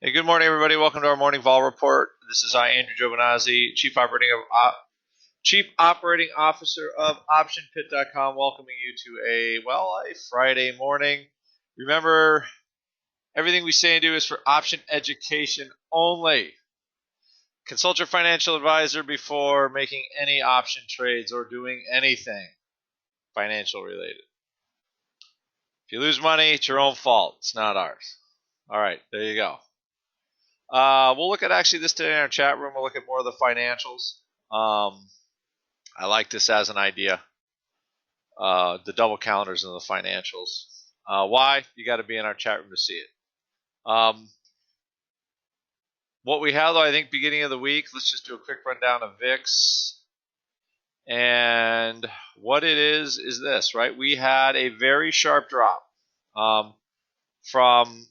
Hey, good morning, everybody. Welcome to our morning vol report. This is Andrew Giovinazzi, Chief Operating Officer of OptionPit.com, welcoming you to a Friday morning. Remember, everything we say and do is for option education only. Consult your financial advisor before making any option trades or doing anything financial related. If you lose money, it's your own fault. It's not ours. All right, there you go. We'll look at actually this today in our chat room. We'll look at more of the financials. I like this as an idea. The double calendars and the financials. Why? You got to be in our chat room to see it. What we have, though, I think, beginning of the week, let's just do a quick rundown of VIX. And what it is this, right? We had a very sharp drop from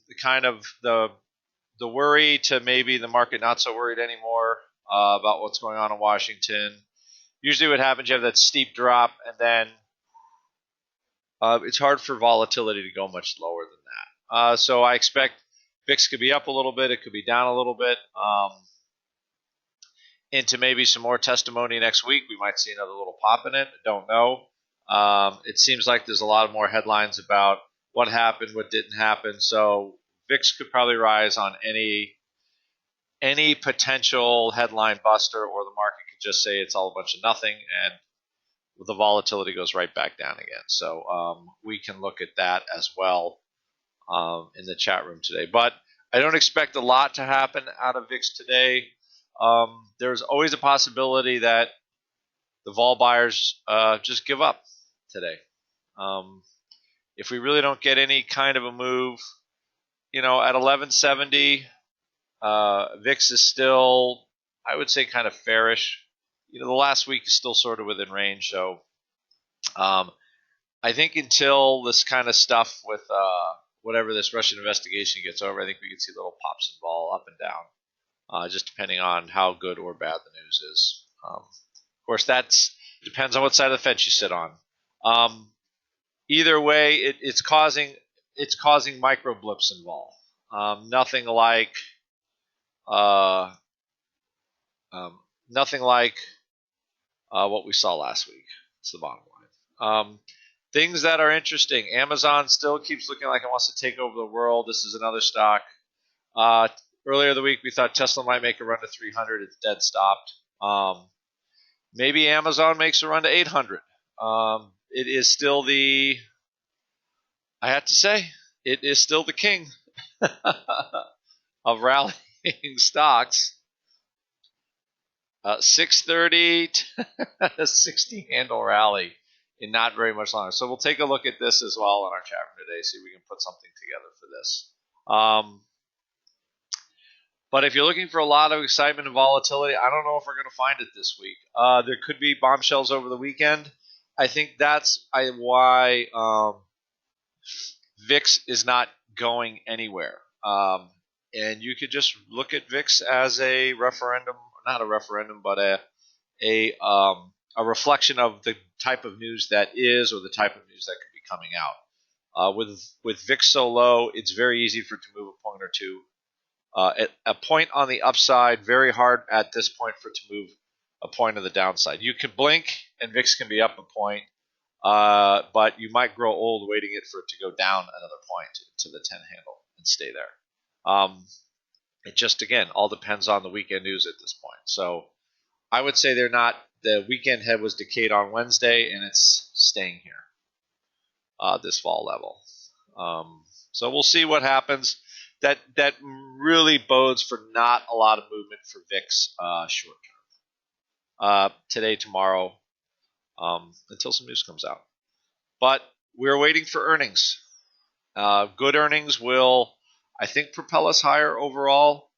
the kind of the worry to maybe the market not so worried anymore about what's going on in Washington. Usually what happens, you have that steep drop, and then it's hard for volatility to go much lower than that. So I expect VIX could be up a little bit. It could be down a little bit. Into maybe some more testimony next week. We might see another little pop in it. I don't know. It seems like there's a lot more headlines about what happened, what didn't happen. So VIX could probably rise on any potential headline buster, or the market could just say it's all a bunch of nothing, and the volatility goes right back down again. So we can look at that as well in the chat room today. But I don't expect a lot to happen out of VIX today. There's always a possibility that the vol buyers just give up today. If we really don't get any kind of a move, at 1170, VIX is still, I would say, kind of fairish. The last week is still sort of within range. So I think until this kind of stuff with whatever this Russian investigation gets over, I think we could see little pops and vol up and down, just depending on how good or bad the news is. Of course, that depends on what side of the fence you sit on. Either way, it's causing micro blips in vol. Nothing like what we saw last week. It's the bottom line. Things that are interesting. Amazon still keeps looking like it wants to take over the world. This is another stock. Earlier the week, we thought Tesla might make a run to 300. It's dead stopped. Maybe Amazon makes a run to 800. It is still I have to say, it is still the king of rallying stocks. 630 to 60 handle rally in not very much longer. So we'll take a look at this as well in our chat room today, see if we can put something together for this. But if you're looking for a lot of excitement and volatility, I don't know if we're going to find it this week. There could be bombshells over the weekend. I think that's why VIX is not going anywhere. And you could just look at VIX as a referendum, not a referendum, but a reflection of the type of news that is, or the type of news that could be coming out. With VIX so low, it's very easy for it to move a point or two. At a point on the upside, very hard at this point for it to move a point on the downside. You can blink and VIX can be up a point, but you might grow old waiting for it to go down another point to the 10 handle and stay there. It just, again, all depends on the weekend news at this point. So I would say the weekend head was decayed on Wednesday, and it's staying here, this fall level. So we'll see what happens. That really bodes for not a lot of movement for VIX short term. Today, tomorrow, until some news comes out. But we're waiting for earnings. Good earnings will, I think, propel us higher overall.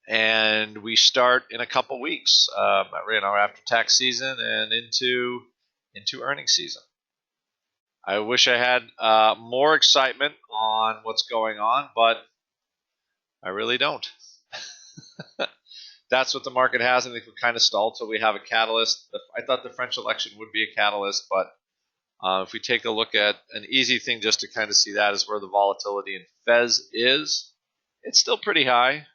And we start in a couple weeks, after tax season and into earnings season. I wish I had more excitement on what's going on, but I really don't. That's what the market has. I think we kind of stalled till we have a catalyst. I thought the French election would be a catalyst, but if we take a look at an easy thing just to kind of see that is where the volatility in Fez is. it's still pretty high.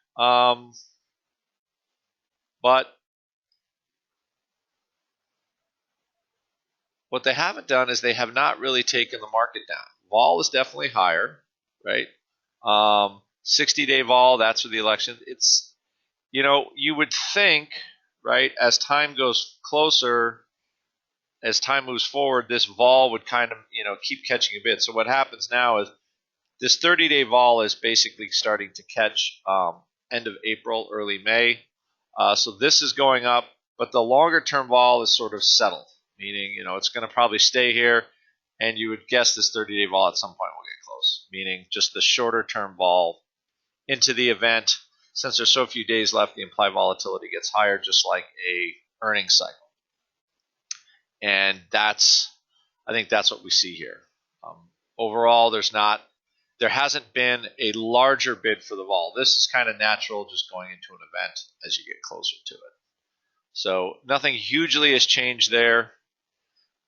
But what they haven't done is they have not really taken the market down. Vol is definitely higher, right? 60-day vol, that's for the election. It's, you would think, right, as time goes closer, as time moves forward, this vol would kind of, keep catching a bit. So what happens now is this 30-day vol is basically starting to catch end of April, early May. So this is going up, but the longer term vol is sort of settled, meaning, it's going to probably stay here, and you would guess this 30-day vol at some point will get close, meaning just the shorter term vol into the event. Since there's so few days left, the implied volatility gets higher, just like a earnings cycle. And I think that's what we see here. Overall, there hasn't been a larger bid for the vol. This is kind of natural, just going into an event as you get closer to it. So nothing hugely has changed there,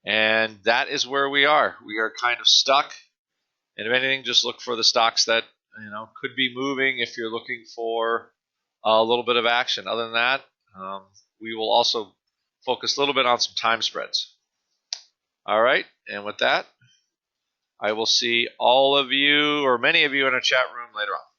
and that is where we are. We are kind of stuck, and if anything, just look for the stocks that could be moving if you're looking for a little bit of action. Other than that, we will also focus a little bit on some time spreads. All right, and with that, I will see all of you, or many of you, in a chat room later on.